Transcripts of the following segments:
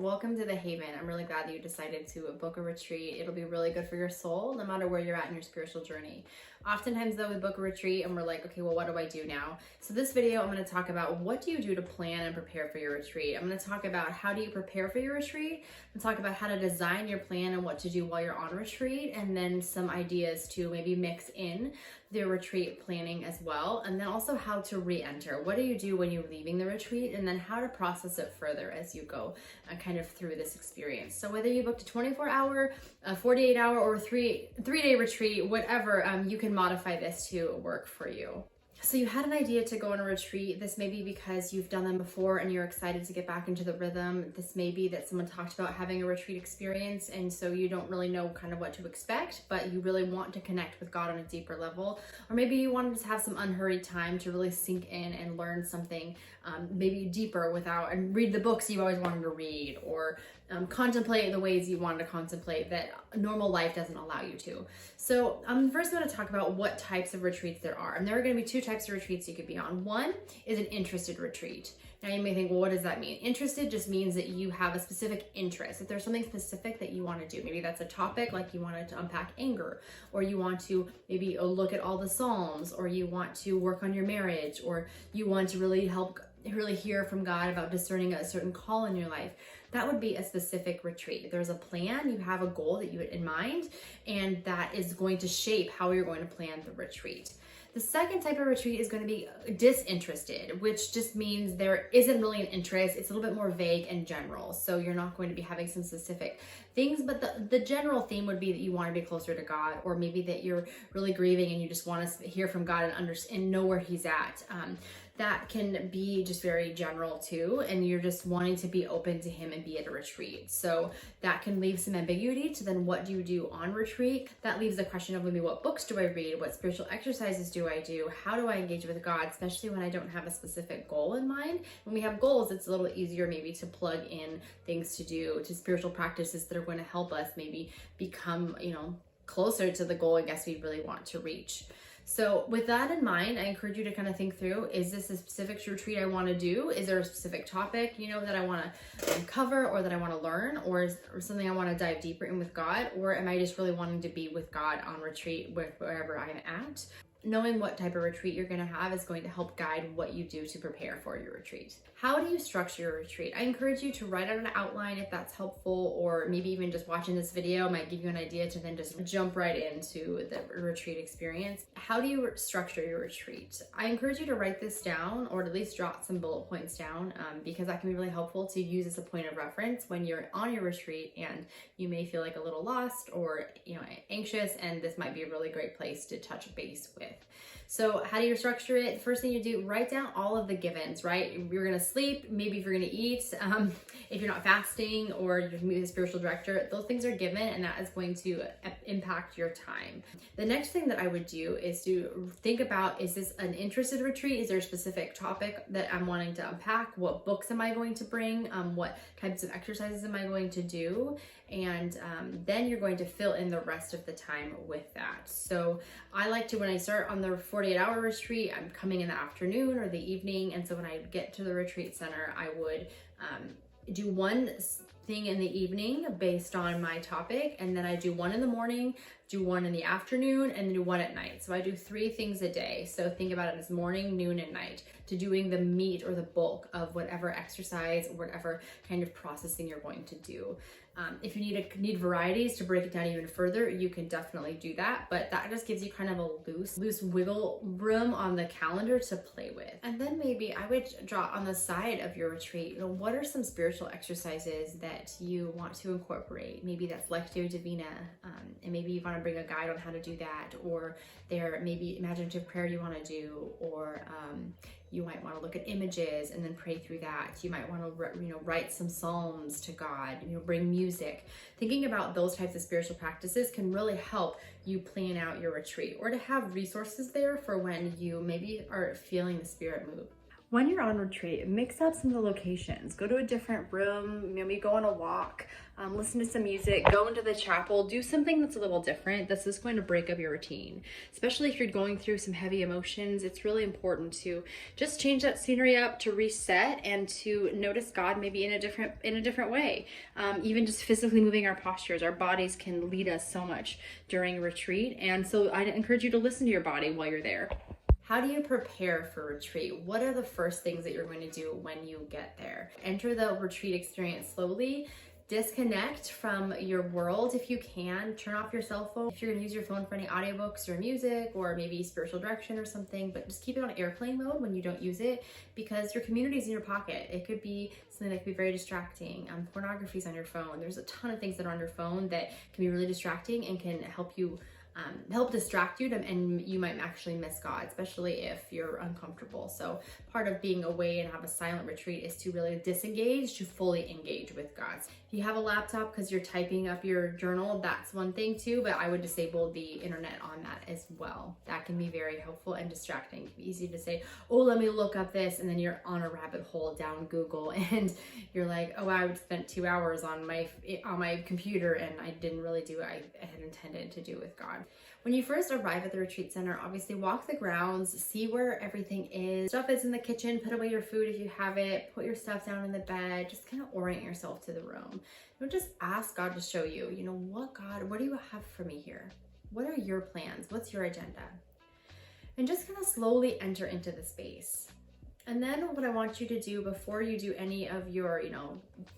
welcome to the Haven. I'm really glad that you decided to book a retreat. It'll be really good for your soul, no matter where you're at in your spiritual journey. Oftentimes though, we book a retreat and we're like, okay, well, what do I do now? So this video, I'm going to talk about what do you do to plan and prepare for your retreat. I'm going to talk about how do you prepare for your retreat. I'm going to talk about how to design your plan and what to do while you're on retreat, and then some ideas to maybe mix in the retreat planning as well, and then also how to re-enter. What do you do when you're leaving the retreat, and then how to process it further as you go kind of through this experience. So whether you booked a 24-hour, a 48-hour, or three-day retreat, whatever, you can modify this to work for you. So you had an idea to go on a retreat. This may be because you've done them before and you're excited to get back into the rhythm. This may be that someone talked about having a retreat experience, and so you don't really know kind of what to expect, but you really want to connect with God on a deeper level. Or maybe you wanted to have some unhurried time to really sink in and learn something maybe deeper and read the books you always wanted to read, or contemplate the ways you wanted to contemplate that normal life doesn't allow you to. So I'm first going to talk about what types of retreats there are. And there are going to be two types of retreats you could be on. One is an interested retreat. Now you may think, well, what does that mean? Interested just means that you have a specific interest. If there's something specific that you want to do, maybe that's a topic, like you wanted to unpack anger, or you want to maybe look at all the Psalms, or you want to work on your marriage, or you want to really hear from God about discerning a certain call in your life. That would be a specific retreat. There's a plan, you have a goal that you had in mind, and that is going to shape how you're going to plan the retreat. The second type of retreat is going to be disinterested, which just means there isn't really an interest. It's a little bit more vague and general. So you're not going to be having some specific things, but the general theme would be that you want to be closer to God, or maybe that you're really grieving and you just want to hear from God and understand and know where He's at. That can be just very general too, and you're just wanting to be open to Him and be at a retreat. So that can leave some ambiguity to then what do you do on retreat. That leaves the question of maybe what books do I read, what spiritual exercises do I do, how do I engage with God, especially when I don't have a specific goal in mind. When we have goals, it's a little easier maybe to plug in things to do, to spiritual practices that are going to help us maybe become, closer to the goal I guess we really want to reach. So with that in mind, I encourage you to kind of think through, is this a specific retreat I want to do? Is there a specific topic, that I want to cover, or that I want to learn, or something I want to dive deeper in with God? Or am I just really wanting to be with God on retreat with wherever I'm at? Knowing what type of retreat you're going to have is going to help guide what you do to prepare for your retreat. How do you structure your retreat? I encourage you to write out an outline if that's helpful, or maybe even just watching this video might give you an idea to then just jump right into the retreat experience. How do you structure your retreat? I encourage you to write this down, or at least jot some bullet points down, because that can be really helpful to use as a point of reference when you're on your retreat and you may feel like a little lost or anxious, and this might be a really great place to touch base with. So how do you structure it? The first thing you do, write down all of the givens, right? You're going to sleep, maybe if you're going to eat, if you're not fasting, or you're going to meet a spiritual director, those things are given, and that is going to impact your time. The next thing that I would do is to think about, is this an interested retreat? Is there a specific topic that I'm wanting to unpack? What books am I going to bring? What types of exercises am I going to do? And then you're going to fill in the rest of the time with that. So I like to, when I start on the 48-hour retreat, I'm coming in the afternoon or the evening. And so when I get to the retreat center, I would do one thing in the evening based on my topic. And then I do one in the morning, do one in the afternoon, and then do one at night. So I do 3 things a day. So think about it as morning, noon, and night, to doing the meat or the bulk of whatever exercise or whatever kind of processing you're going to do. If you need varieties to break it down even further, you can definitely do that, but that just gives you kind of a loose wiggle room on the calendar to play with. And then maybe I would draw on the side of your retreat, what are some spiritual exercises that you want to incorporate? Maybe that's Lectio Divina, and maybe you want to bring a guide on how to do that, or there maybe imaginative prayer you want to do, or you might want to look at images and then pray through that. You might want to, write some psalms to God, bring music. Thinking about those types of spiritual practices can really help you plan out your retreat, or to have resources there for when you maybe are feeling the Spirit move. When you're on retreat, mix up some of the locations. Go to a different room, maybe go on a walk, listen to some music, go into the chapel, do something that's a little different. This is going to break up your routine. Especially if you're going through some heavy emotions, it's really important to just change that scenery up, to reset, and to notice God maybe in a different way. Even just physically moving our postures, our bodies can lead us so much during a retreat. And so I encourage you to listen to your body while you're there. How do you prepare for retreat? What are the first things that you're going to do when you get there? Enter the retreat experience slowly. Disconnect from your world if you can. Turn off your cell phone. If you're gonna use your phone for any audiobooks or music or maybe spiritual direction or something, but just keep it on airplane mode when you don't use it, because your community is in your pocket. It could be something that could be very distracting. Pornography's on your phone. There's a ton of things that are on your phone that can be really distracting and can help you help distract you, and you might actually miss God, especially if you're uncomfortable. So part of being away and have a silent retreat is to really disengage, to fully engage with God. If you have a laptop because you're typing up your journal, that's one thing too, but I would disable the internet on that as well. That can be very helpful and distracting. It can be easy to say, oh, let me look up this, and then you're on a rabbit hole down Google and you're like, oh, I spent 2 hours on my computer and I didn't really do what I had intended to do with God. When you first arrive at the retreat center, obviously walk the grounds, see where everything is. Stuff is in the kitchen, put away your food if you have it, put your stuff down in the bed, just kind of orient yourself to the room. Don't just ask God to show you, what do you have for me here? What are your plans? What's your agenda? And just kind of slowly enter into the space. And then what I want you to do before you do any of your,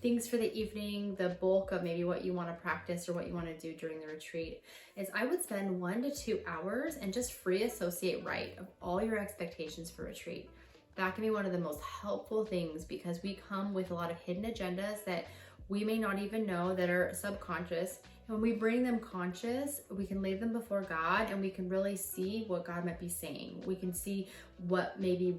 things for the evening, the bulk of maybe what you want to practice or what you want to do during the retreat, is I would spend 1 to 2 hours and just free associate write of all your expectations for retreat. That can be one of the most helpful things, because we come with a lot of hidden agendas that we may not even know, that are subconscious. When we bring them conscious, we can lay them before God and we can really see what God might be saying. We can see what maybe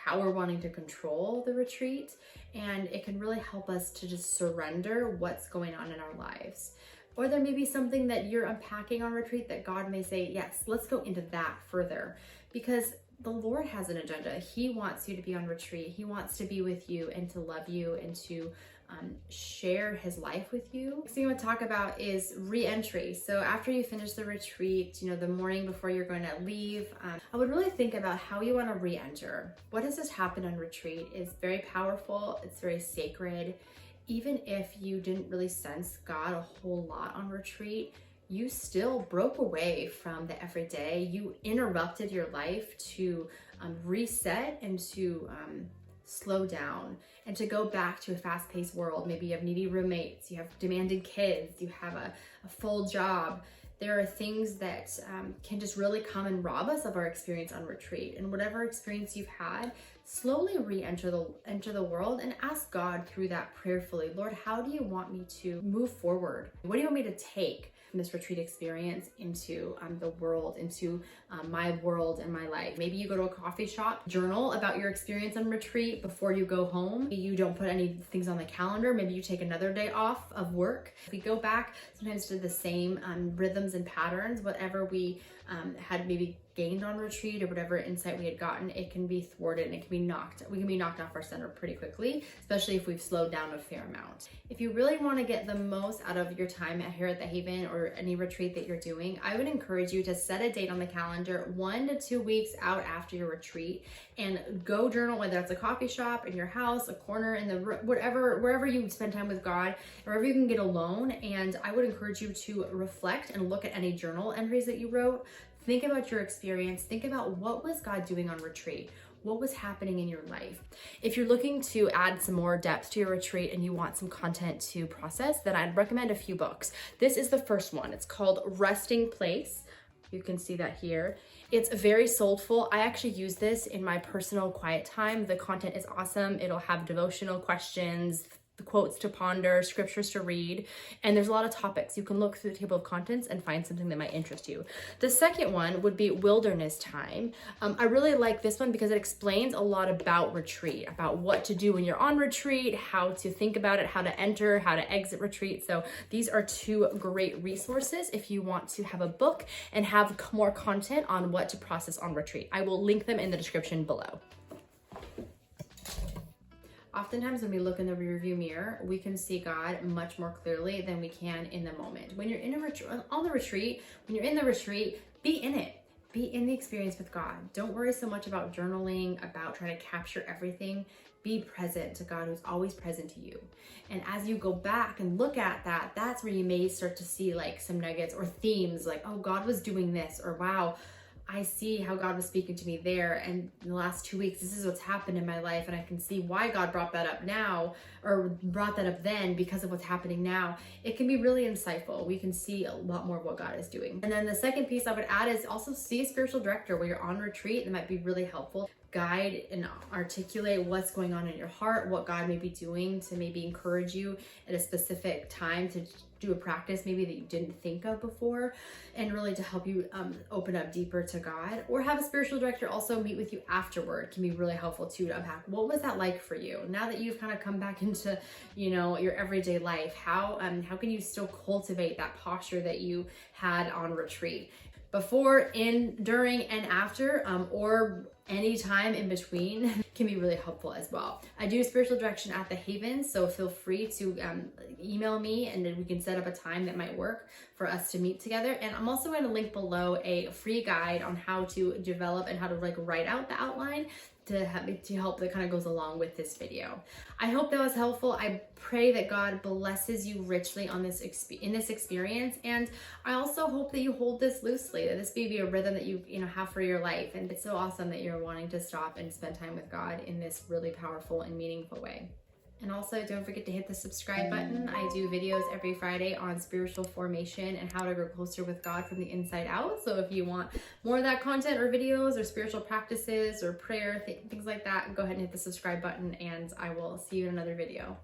how we're wanting to control the retreat, and it can really help us to just surrender what's going on in our lives. Or there may be something that you're unpacking on retreat that God may say, yes, let's go into that further, because the Lord has an agenda. He wants you to be on retreat. He wants to be with you and to love you and to share his life with you. Next thing I want to talk about is reentry. So after you finish the retreat, the morning before you're going to leave, I would really think about how you want to re-enter. What has just happened on retreat is very powerful. It's very sacred. Even if you didn't really sense God a whole lot on retreat, you still broke away from the everyday. You interrupted your life to reset and to slow down and to go back to a fast-paced world. Maybe you have needy roommates, you have demanding kids, you have a full job. There are things that can just really come and rob us of our experience on retreat. And whatever experience you've had, slowly re-enter the world and ask God through that prayerfully. Lord, how do you want me to move forward? What do you want me to take from this retreat experience into the world, into my world and my life? Maybe you go to a coffee shop, journal about your experience on retreat before you go home. Maybe you don't put any things on the calendar. Maybe you take another day off of work. We go back sometimes to the same rhythms and patterns, whatever we had maybe gained on retreat or whatever insight we had gotten, it can be thwarted and we can be knocked off our center pretty quickly, especially if we've slowed down a fair amount. If you really want to get the most out of your time here at the Haven or any retreat that you're doing, I would encourage you to set a date on the calendar 1 to 2 weeks out after your retreat and go journal, whether that's a coffee shop, in your house, a corner, in the wherever you spend time with God, wherever you can get alone. And I would encourage you to reflect and look at any journal entries that you wrote. Think about your experience. Think about what was God doing on retreat? What was happening in your life? If you're looking to add some more depth to your retreat and you want some content to process, then I'd recommend a few books. This is the first one. It's called Resting Place. You can see that here. It's very soulful. I actually use this in my personal quiet time. The content is awesome. It'll have devotional questions, quotes to ponder, scriptures to read, and there's a lot of topics. You can look through the table of contents and find something that might interest you. The second one would be Wilderness Time. I really like this one because it explains a lot about retreat, about what to do when you're on retreat, how to think about it, how to enter, how to exit retreat. So these are 2 great resources if you want to have a book and have more content on what to process on retreat. I will link them in the description below. Oftentimes when we look in the rearview mirror, we can see God much more clearly than we can in the moment. When you're in on the retreat, when you're in the retreat, be in it. Be in the experience with God. Don't worry so much about journaling, about trying to capture everything. Be present to God who's always present to you. And as you go back and look at that, that's where you may start to see like some nuggets or themes like, oh, God was doing this, or wow, I see how God was speaking to me there. And in the last 2 weeks, this is what's happened in my life. And I can see why God brought that up now, or brought that up then because of what's happening now. It can be really insightful. We can see a lot more of what God is doing. And then the second piece I would add is also see a spiritual director where you're on retreat. That might be really helpful. Guide and articulate what's going on in your heart, what God may be doing to maybe encourage you at a specific time to do a practice maybe that you didn't think of before, and really to help you open up deeper to God. Or have a spiritual director also meet with you afterward. Can be really helpful too, to unpack what was that like for you now that you've kind of come back into, you know, your everyday life. How can you still cultivate that posture that you had on retreat? Before, in, during, and after, or any time in between can be really helpful as well. I do spiritual direction at the Haven, so feel free to email me and then we can set up a time that might work for us to meet together. And I'm also going to link below a free guide on how to develop and how to like write out the outline to help that kind of goes along with this video. I hope that was helpful. I pray that God blesses you richly on this in this experience, and I also hope that you hold this loosely, that this may be a rhythm that you have for your life. And it's so awesome that you're wanting to stop and spend time with God in this really powerful and meaningful way. And also don't forget to hit the subscribe button. I do videos every Friday on spiritual formation and how to grow closer with God from the inside out. So if you want more of that content or videos or spiritual practices or prayer, things like that, go ahead and hit the subscribe button, and I will see you in another video.